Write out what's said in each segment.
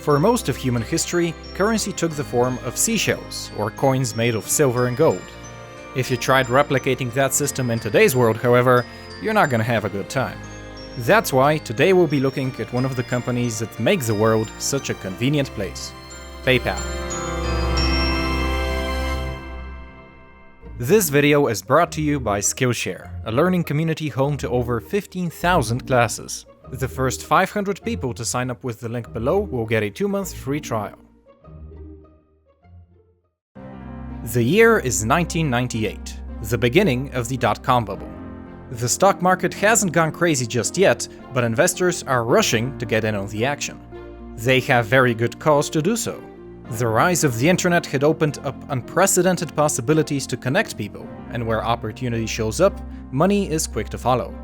For most of human history, currency took the form of seashells, or coins made of silver and gold. If you tried replicating that system in today's world, however, you're not gonna have a good time. That's why today we'll be looking at one of the companies that make the world such a convenient place: PayPal. This video is brought to you by Skillshare, a learning community home to over 15,000 classes. The first 500 people to sign up with the link below will get a 2-month free trial. The year is 1998, the beginning of the dot-com bubble. The stock market hasn't gone crazy just yet, but investors are rushing to get in on the action. They have very good cause to do so. The rise of the internet had opened up unprecedented possibilities to connect people, and where opportunity shows up, money is quick to follow.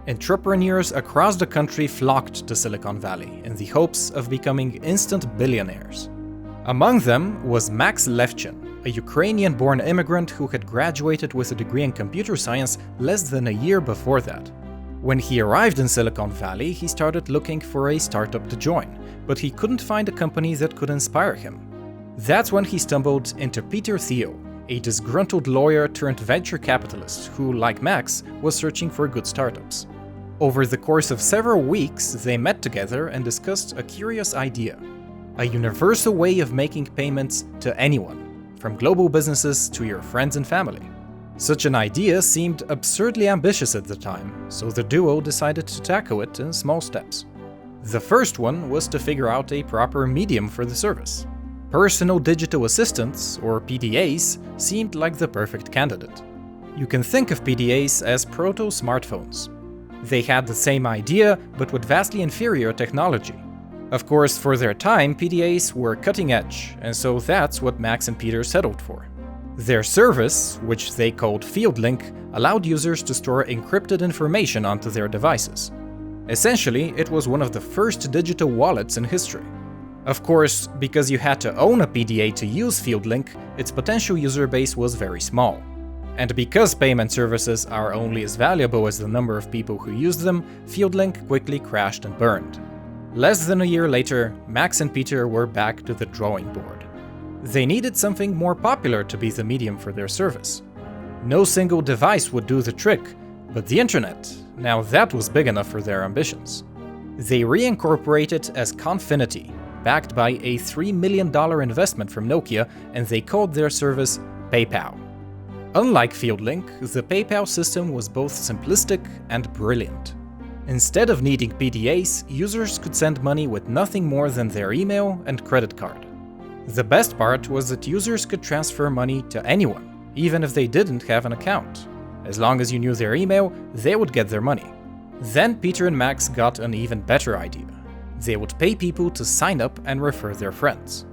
Entrepreneurs across the country flocked to Silicon Valley in the hopes of becoming instant billionaires. Among them was Max Levchin, a Ukrainian-born immigrant who had graduated with a degree in computer science less than a year before that. When he arrived in Silicon Valley, he started looking for a startup to join, but he couldn't find a company that could inspire him. That's when he stumbled into Peter Thiel, a disgruntled lawyer turned venture capitalist who, like Max, was searching for good startups. Over the course of several weeks, they met together and discussed a curious idea: a universal way of making payments to anyone, from global businesses to your friends and family. Such an idea seemed absurdly ambitious at the time, so the duo decided to tackle it in small steps. The first one was to figure out a proper medium for the service. Personal digital assistants, or PDAs, seemed like the perfect candidate. You can think of PDAs as proto-smartphones. They had the same idea, but with vastly inferior technology. Of course, for their time, PDAs were cutting edge, and so that's what Max and Peter settled for. Their service, which they called FieldLink, allowed users to store encrypted information onto their devices. Essentially, it was one of the first digital wallets in history. Of course, because you had to own a PDA to use FieldLink, its potential user base was very small. And because payment services are only as valuable as the number of people who use them, FieldLink quickly crashed and burned. Less than a year later, Max and Peter were back to the drawing board. They needed something more popular to be the medium for their service. No single device would do the trick, but the internet, now that was big enough for their ambitions. They reincorporated as Confinity, backed by a $3 million investment from Nokia, and they called their service PayPal. Unlike FieldLink, the PayPal system was both simplistic and brilliant. Instead of needing PDAs, users could send money with nothing more than their email and credit card. The best part was that users could transfer money to anyone, even if they didn't have an account. As long as you knew their email, they would get their money. Then Peter and Max got an even better idea. They would pay people to sign up and refer their friends.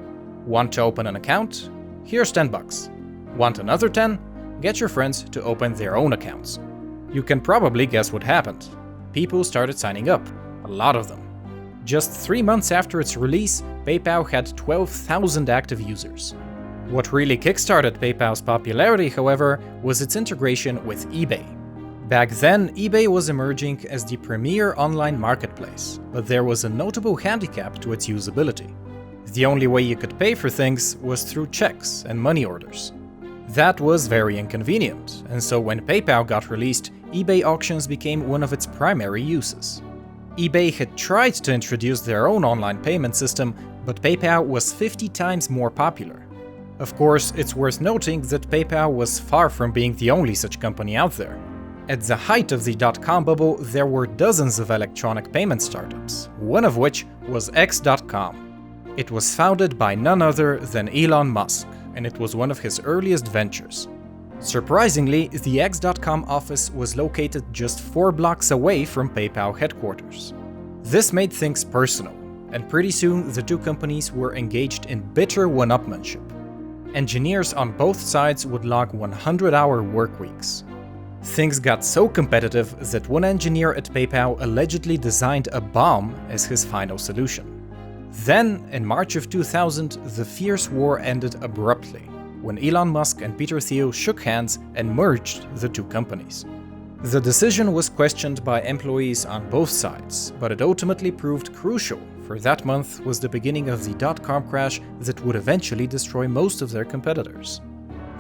Want to open an account? Here's $10. Want another 10? Get your friends to open their own accounts. You can probably guess what happened. People started signing up, a lot of them. Just 3 months after its release, PayPal had 12,000 active users. What really kickstarted PayPal's popularity, however, was its integration with eBay. Back then, eBay was emerging as the premier online marketplace, but there was a notable handicap to its usability. The only way you could pay for things was through checks and money orders. That was very inconvenient, and so when PayPal got released, eBay auctions became one of its primary uses. eBay had tried to introduce their own online payment system, but PayPal was 50 times more popular. Of course, it's worth noting that PayPal was far from being the only such company out there. At the height of the dot-com bubble, there were dozens of electronic payment startups, one of which was X.com. It was founded by none other than Elon Musk, and it was one of his earliest ventures. Surprisingly, the X.com office was located just 4 blocks away from PayPal headquarters. This made things personal, and pretty soon the two companies were engaged in bitter one-upmanship. Engineers on both sides would log 100-hour work weeks. Things got so competitive that one engineer at PayPal allegedly designed a bomb as his final solution. Then, in March of 2000, the fierce war ended abruptly, when Elon Musk and Peter Thiel shook hands and merged the two companies. The decision was questioned by employees on both sides, but it ultimately proved crucial, for that month was the beginning of the dot-com crash that would eventually destroy most of their competitors.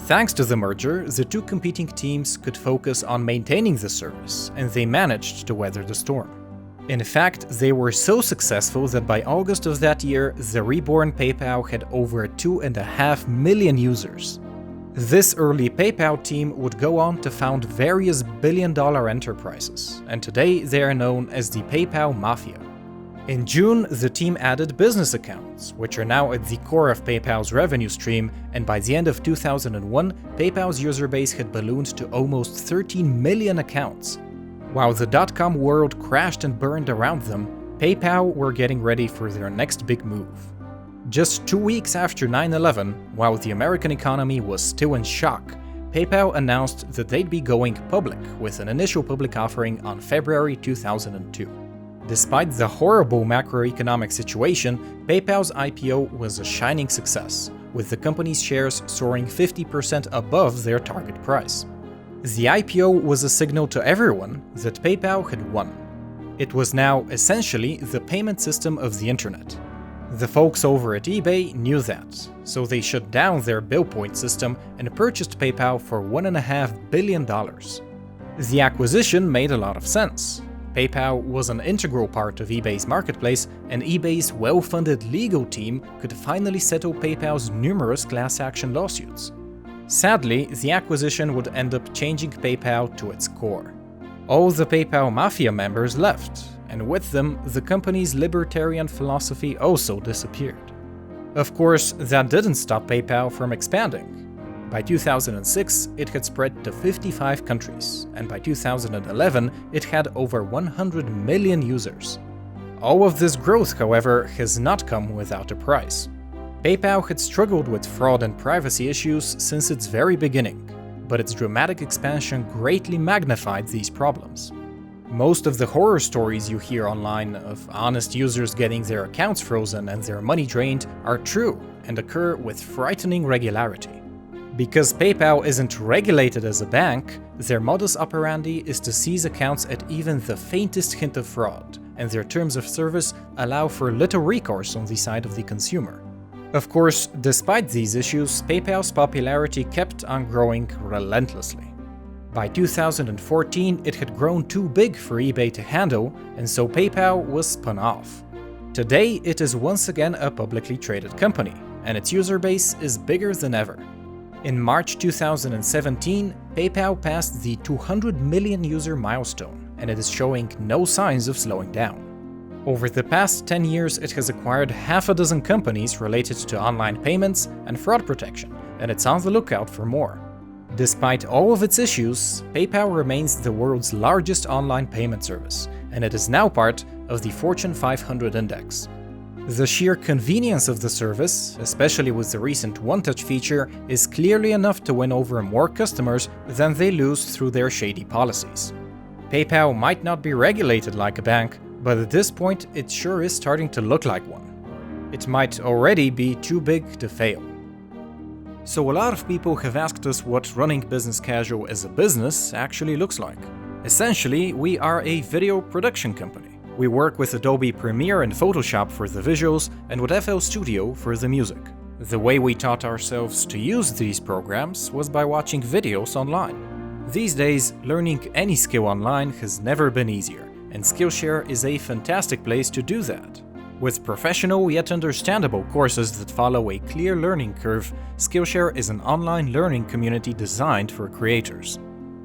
Thanks to the merger, the two competing teams could focus on maintaining the service, and they managed to weather the storm. In fact, they were so successful that by August of that year, the reborn PayPal had over 2.5 million users. This early PayPal team would go on to found various billion-dollar enterprises, and today they are known as the PayPal Mafia. In June, the team added business accounts, which are now at the core of PayPal's revenue stream, and by the end of 2001, PayPal's user base had ballooned to almost 13 million accounts. While the dot-com world crashed and burned around them, PayPal were getting ready for their next big move. Just 2 weeks after 9/11, while the American economy was still in shock, PayPal announced that they'd be going public with an initial public offering on February 2002. Despite the horrible macroeconomic situation, PayPal's IPO was a shining success, with the company's shares soaring 50% above their target price. The IPO was a signal to everyone that PayPal had won. It was now essentially the payment system of the internet. The folks over at eBay knew that, so they shut down their bill point system and purchased PayPal for $1.5 billion. The acquisition made a lot of sense. PayPal was an integral part of eBay's marketplace, and eBay's well-funded legal team could finally settle PayPal's numerous class action lawsuits. Sadly, the acquisition would end up changing PayPal to its core. All the PayPal Mafia members left, and with them, the company's libertarian philosophy also disappeared. Of course, that didn't stop PayPal from expanding. By 2006, it had spread to 55 countries, and by 2011, it had over 100 million users. All of this growth, however, has not come without a price. PayPal had struggled with fraud and privacy issues since its very beginning, but its dramatic expansion greatly magnified these problems. Most of the horror stories you hear online of honest users getting their accounts frozen and their money drained are true and occur with frightening regularity. Because PayPal isn't regulated as a bank, their modus operandi is to seize accounts at even the faintest hint of fraud, and their terms of service allow for little recourse on the side of the consumer. Of course, despite these issues, PayPal's popularity kept on growing relentlessly. By 2014, it had grown too big for eBay to handle, and so PayPal was spun off. Today, it is once again a publicly traded company, and its user base is bigger than ever. In March 2017, PayPal passed the 200 million user milestone, and it is showing no signs of slowing down. Over the past 10 years, it has acquired half a dozen companies related to online payments and fraud protection, and it's on the lookout for more. Despite all of its issues, PayPal remains the world's largest online payment service, and it is now part of the Fortune 500 index. The sheer convenience of the service, especially with the recent one-touch feature, is clearly enough to win over more customers than they lose through their shady policies. PayPal might not be regulated like a bank, but at this point it sure is starting to look like one. It might already be too big to fail. So a lot of people have asked us what running business casual as a business actually looks like. Essentially, we are a video production company. We work with Adobe Premiere and Photoshop for the visuals and with FL Studio for the music. The way we taught ourselves to use these programs was by watching videos online. These days, learning any skill online has never been easier, and Skillshare is a fantastic place to do that. With professional yet understandable courses that follow a clear learning curve, Skillshare is an online learning community designed for creators.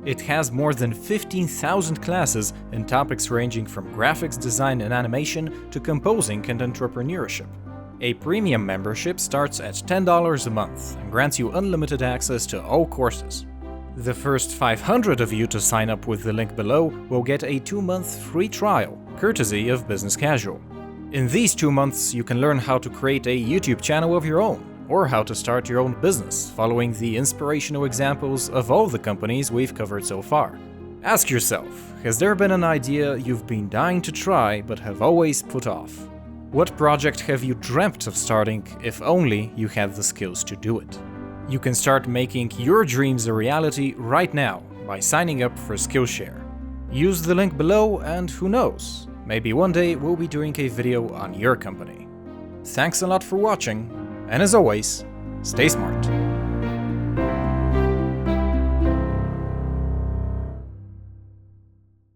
It has more than 15,000 classes in topics ranging from graphics design and animation to composing and entrepreneurship. A premium membership starts at $10 a month and grants you unlimited access to all courses. The first 500 of you to sign up with the link below will get a 2-month free trial, courtesy of Business Casual. In these 2 months, you can learn how to create a YouTube channel of your own, or how to start your own business, following the inspirational examples of all the companies we've covered so far. Ask yourself, has there been an idea you've been dying to try but have always put off? What project have you dreamt of starting if only you had the skills to do it? You can start making your dreams a reality right now by signing up for Skillshare. Use the link below and who knows, maybe one day we'll be doing a video on your company. Thanks a lot for watching, and as always, stay smart.